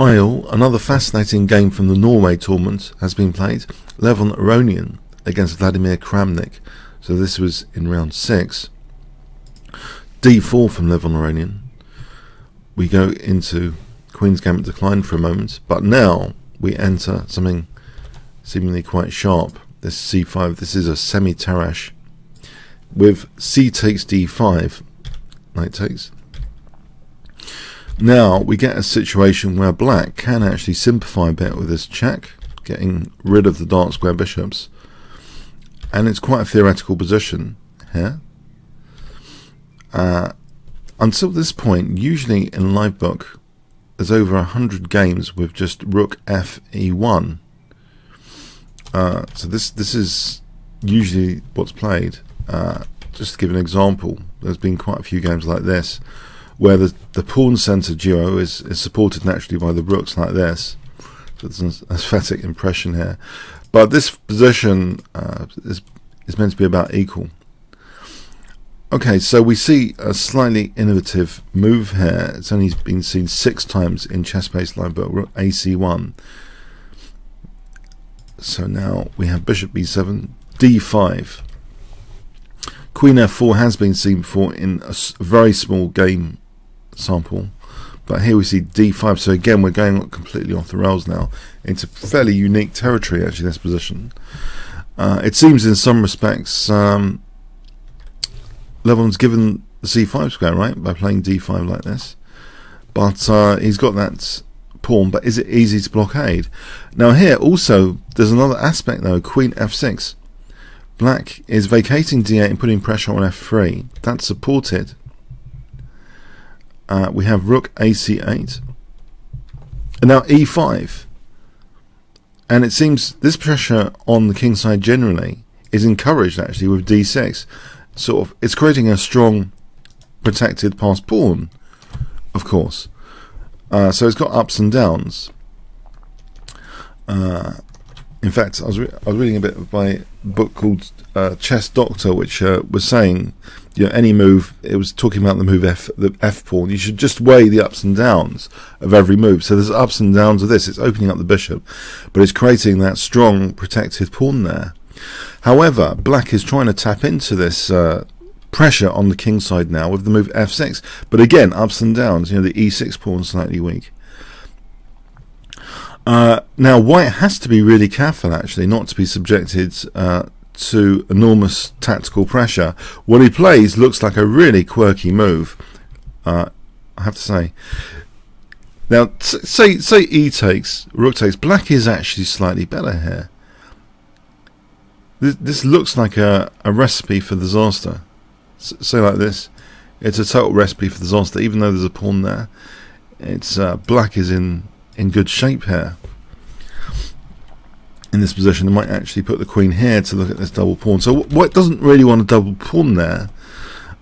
Hi all, another fascinating game from the Norway tournament has been played. Levon Aronian against Vladimir Kramnik. So this was in round 6. D4 from Levon Aronian. We go into Queen's Gambit decline for a moment, but now we enter something seemingly quite sharp. This C5, this is a semi-Tarrasch with C takes D5, knight takes. Now we get a situation where black can actually simplify a bit with this check, getting rid of the dark square bishops, and it's quite a theoretical position here. Until this point, usually in live book, there's over 100 games with just rook Fe1. So this is usually what's played. Just to give an example, there's been quite a few games like this, where the pawn center duo is supported naturally by the rooks like this. So there's an aesthetic impression here. But this position is meant to be about equal. Okay, so we see a slightly innovative move here. It's only been seen 6 times in chess-based live book, rook AC1. So now we have bishop B7, D5. Queen F4 has been seen before in a very small game sample, but here we see D5. So again, we're going completely off the rails now into fairly unique territory actually, this position. It seems in some respects Levon's given the C5 square, right, by playing D5 like this, but he's got that pawn, but is it easy to blockade? Now here also there's another aspect though. Queen F6, black is vacating D8 and putting pressure on F3. That's supported. We have rook AC8 and now E5, and it seems this pressure on the king side generally is encouraged actually with D6. Sort of, it's creating a strong protected passed pawn, of course. So it's got ups and downs. In fact, I was reading a bit of my book called Chess Doctor, which was saying, you know, any move, it was talking about the move the F pawn. You should just weigh the ups and downs of every move. So there's ups and downs of this. It's opening up the bishop, but it's creating that strong protected pawn there. However, black is trying to tap into this pressure on the king side now with the move F6. But again, ups and downs. You know, the E6 pawn slightly weak. Now white has to be really careful actually not to be subjected to enormous tactical pressure. What he plays looks like a really quirky move, I have to say. Now say E takes, rook takes. Black is actually slightly better here. This looks like a recipe for disaster. Say like this, it's a total recipe for disaster. Even though there's a pawn there, it's black is in good shape here. In this position, I might actually put the queen here to look at this double pawn. So white doesn't really want a double pawn there.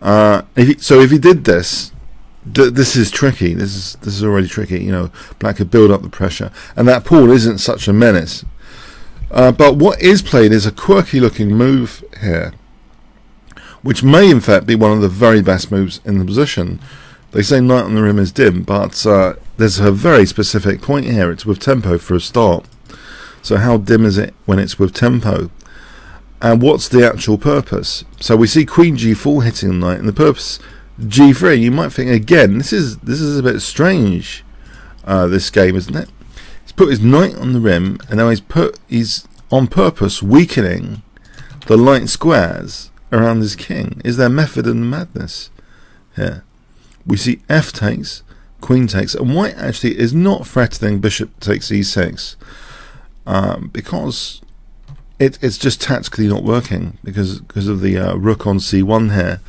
So if he did this, this is tricky. This is already tricky. You know, black could build up the pressure, and that pawn isn't such a menace. But what is played is a quirky looking move here, which may in fact be one of the very best moves in the position. They say knight on the rim is dim, but there's a very specific point here. It's with tempo for a start. So how dim is it when it's with tempo? And what's the actual purpose? So we see Queen G4 hitting the knight, and the purpose G3. You might think again, this is a bit strange. This game, isn't it? He's put his knight on the rim, and now he's on purpose weakening the light squares around his king. Is there method in the madness here? We see F takes, Queen takes, and white actually is not threatening bishop takes E6 because it's just tactically not working because of the rook on C1 here.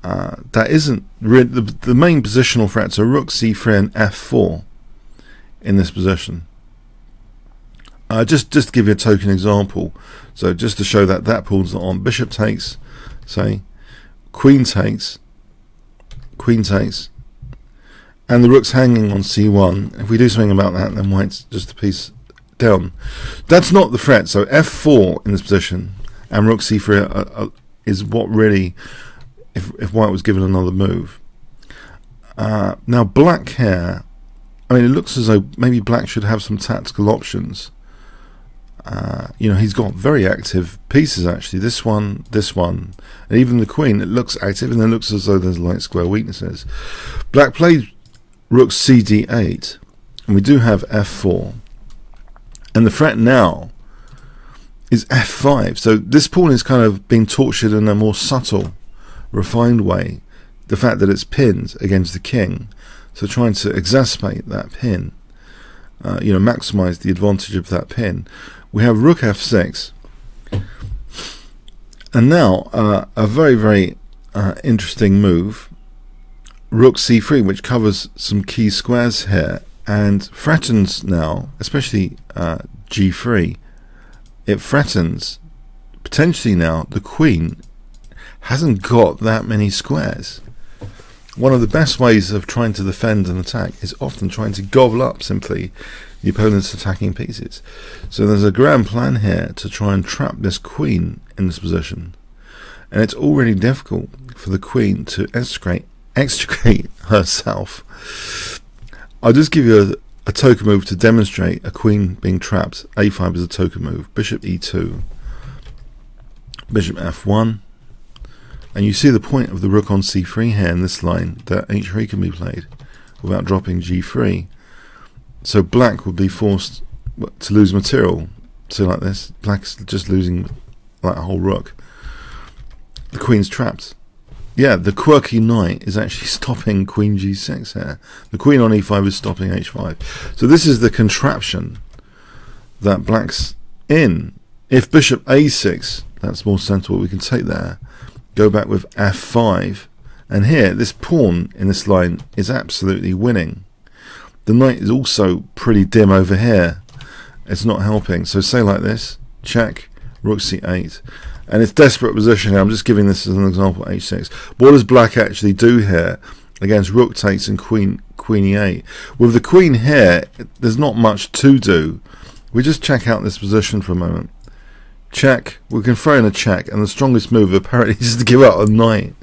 That isn't really the main positional threats are rook C3 and F4 in this position. Just to give you a token example, so just to show that pawn's not on, bishop takes, say, queen takes, and the rook's hanging on C1. If we do something about that, then white's just a piece down. That's not the threat. So F4 in this position and rook C3 is what really, if white was given another move. Now black here I mean, it looks as though maybe black should have some tactical options. You know, he's got very active pieces actually. This one, and even the queen. It looks active, and then looks as though there's light square weaknesses. Black played rook cd8, and we do have f4, and the threat now is f5. So this pawn is kind of being tortured in a more subtle, refined way. The fact that it's pinned against the king, so trying to exacerbate that pin, you know, maximize the advantage of that pin. We have rook f6, and now a very, very interesting move, rook c3, which covers some key squares here and threatens now, especially g3. It threatens potentially now the queen hasn't got that many squares. One of the best ways of trying to defend an attack is often trying to gobble up simply the opponent's attacking pieces. So there's a grand plan here to try and trap this queen in this position, and it's already difficult for the queen to extricate herself. I'll just give you a token move to demonstrate a queen being trapped. a5 is a token move. Bishop e2, bishop f1, and you see the point of the rook on c3 here in this line, that h3 can be played without dropping g3. So black would be forced to lose material. So like this, black's just losing like a whole rook. The queen's trapped. Yeah, the quirky knight is actually stopping queen g6 here. The queen on e5 is stopping h5. So this is the contraption that black's in. If bishop a6, that's more sensible, we can take there, go back with f5, and here this pawn in this line is absolutely winning. The knight is also pretty dim over here. It's not helping. So say like this, check, rook c8, and it's desperate position here. I'm just giving this as an example, h6. What does black actually do here against rook takes and queen e8? With the queen here, there's not much to do. We just check out this position for a moment. Check, we can throw in a check, and the strongest move apparently is to give out a knight.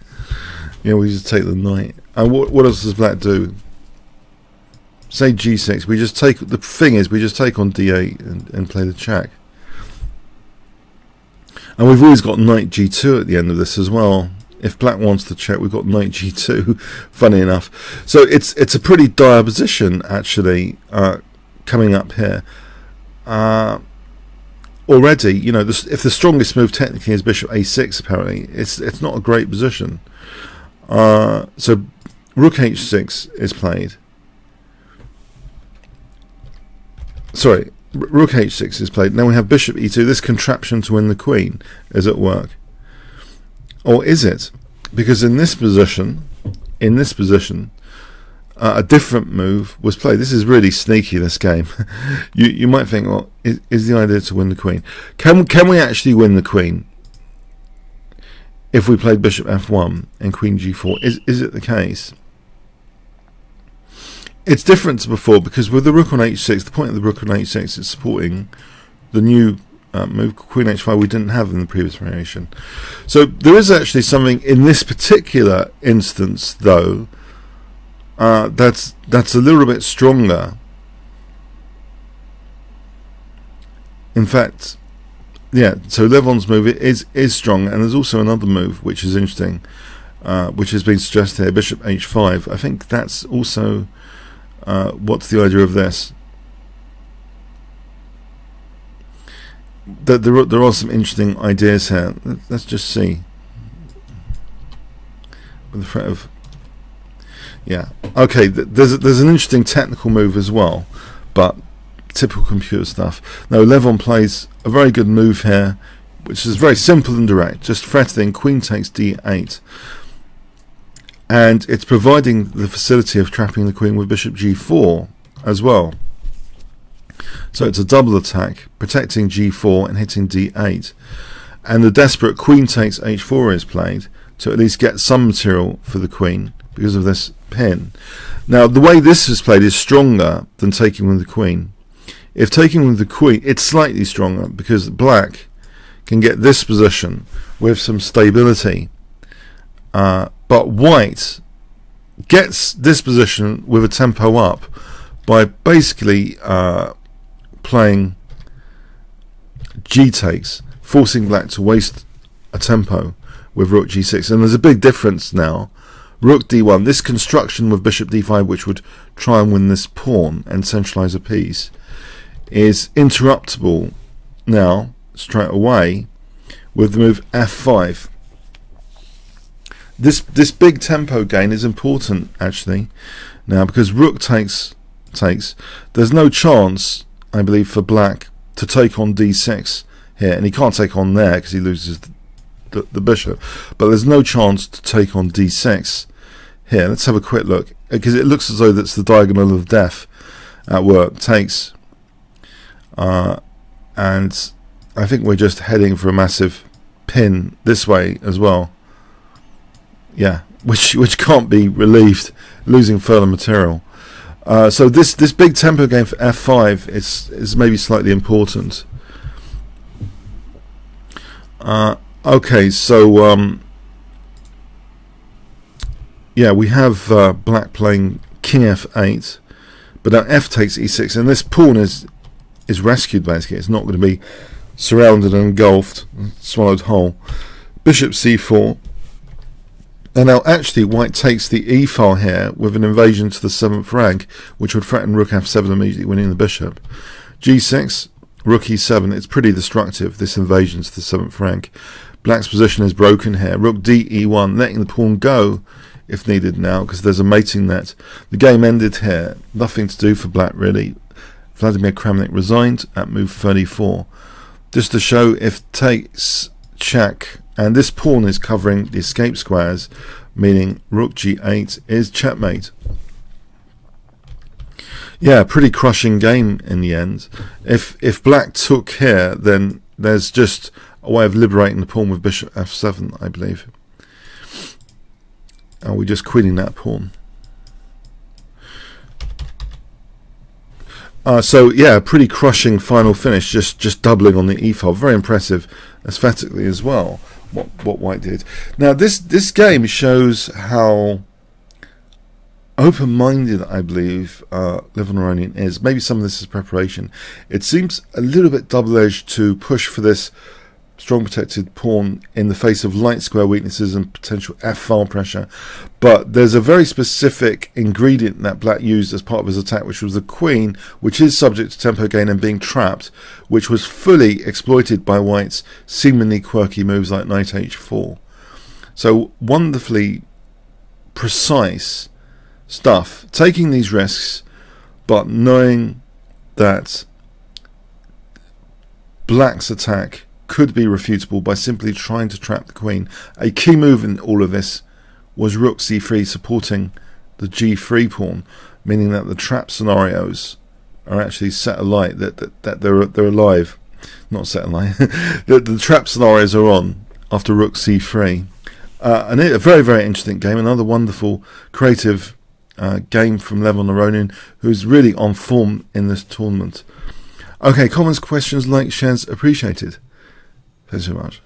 You know, we just take the knight. And what else does black do? Say g6, we just take, the thing is, we just take on d8 and play the check. And we've always got knight g2 at the end of this as well. If black wants to check, we've got knight g2, funny enough. So it's a pretty dire position, actually, coming up here. Already, you know, if the strongest move technically is bishop a6, apparently, it's not a great position. So rook h6 is played. Sorry, rook h6 is played. Now we have bishop e2. This contraption to win the queen is at work. Or is it? Because in this position, a different move was played. This is really sneaky, this game. You might think, well, is the idea to win the queen? Can we actually win the queen if we played bishop f1 and queen g4? Is it the case? It's different to before, because with the rook on h6, the point of the rook on h6 is supporting the new move, queen h5, we didn't have in the previous variation. So there is actually something in this particular instance, though, that's a little bit stronger. In fact, yeah, so Levon's move is strong, and there's also another move which is interesting, which has been suggested here, bishop h5. I think that's also what's the idea of this? That there are some interesting ideas here. Let's just see. With the threat of, yeah, okay. There's an interesting technical move as well, but typical computer stuff. No, Levon plays a very good move here, which is very simple and direct. Just threatening queen takes d8. And it's providing the facility of trapping the queen with bishop g4 as well. So it's a double attack, protecting g4 and hitting d8. And the desperate queen takes h4 is played to at least get some material for the queen because of this pin. Now, the way this is played is stronger than taking with the queen. If taking with the queen, it's slightly stronger because black can get this position with some stability. But white gets this position with a tempo up, by basically playing G takes, forcing black to waste a tempo with Rook G6. And there's a big difference now. Rook D1, this construction with Bishop D5, which would try and win this pawn and centralize a piece, is interruptible now straight away with the move F5. This big tempo gain is important actually now, because Rook takes. There's no chance, I believe, for black to take on D6 here, and he can't take on there because he loses the bishop, but there's no chance to take on D6 here. Let's have a quick look, because it looks as though that's the diagonal of death at work. Takes, and I think we're just heading for a massive pin this way as well. Yeah, which can't be relieved, losing further material. So this big tempo game for F5 is maybe slightly important. Okay, so yeah, we have black playing King F8, but now F takes E6, and this pawn is rescued basically. It's not going to be surrounded and engulfed, swallowed whole. Bishop C4. And now actually white takes the E file here with an invasion to the 7th rank, which would threaten Rook F7, immediately winning the bishop. G6, Rook E7, it's pretty destructive, this invasion to the 7th rank. Black's position is broken here. Rook D E1, letting the pawn go if needed now, because there's a mating net. The game ended here, nothing to do for black really. Vladimir Kramnik resigned at move 34. Just to show, if takes, check, and this pawn is covering the escape squares, meaning Rook G8 is checkmate. Yeah, pretty crushing game in the end. If black took here, then there's just a way of liberating the pawn with Bishop F7, I believe. And we're just queening that pawn. So yeah, pretty crushing final finish, just doubling on the E file. Very impressive aesthetically as well, what white did. Now this game shows how open-minded, I believe, Levon Aronian is. Maybe some of this is preparation. It seems a little bit double-edged to push for this strong protected pawn in the face of light square weaknesses and potential F-file pressure, but there's a very specific ingredient that black used as part of his attack, which was the queen, which is subject to tempo gain and being trapped, which was fully exploited by white's seemingly quirky moves like knight h4. So wonderfully precise stuff, taking these risks, but knowing that black's attack could be refutable by simply trying to trap the queen. A key move in all of this was Rook C3 supporting the G3 pawn, meaning that the trap scenarios are actually set alight, that they're alive, not set alight. the trap scenarios are on after Rook C3. And a very, very interesting game. Another wonderful, creative game from Levon Aronian, who's really on form in this tournament. Okay, comments, questions, likes, shares appreciated. Thanks so much.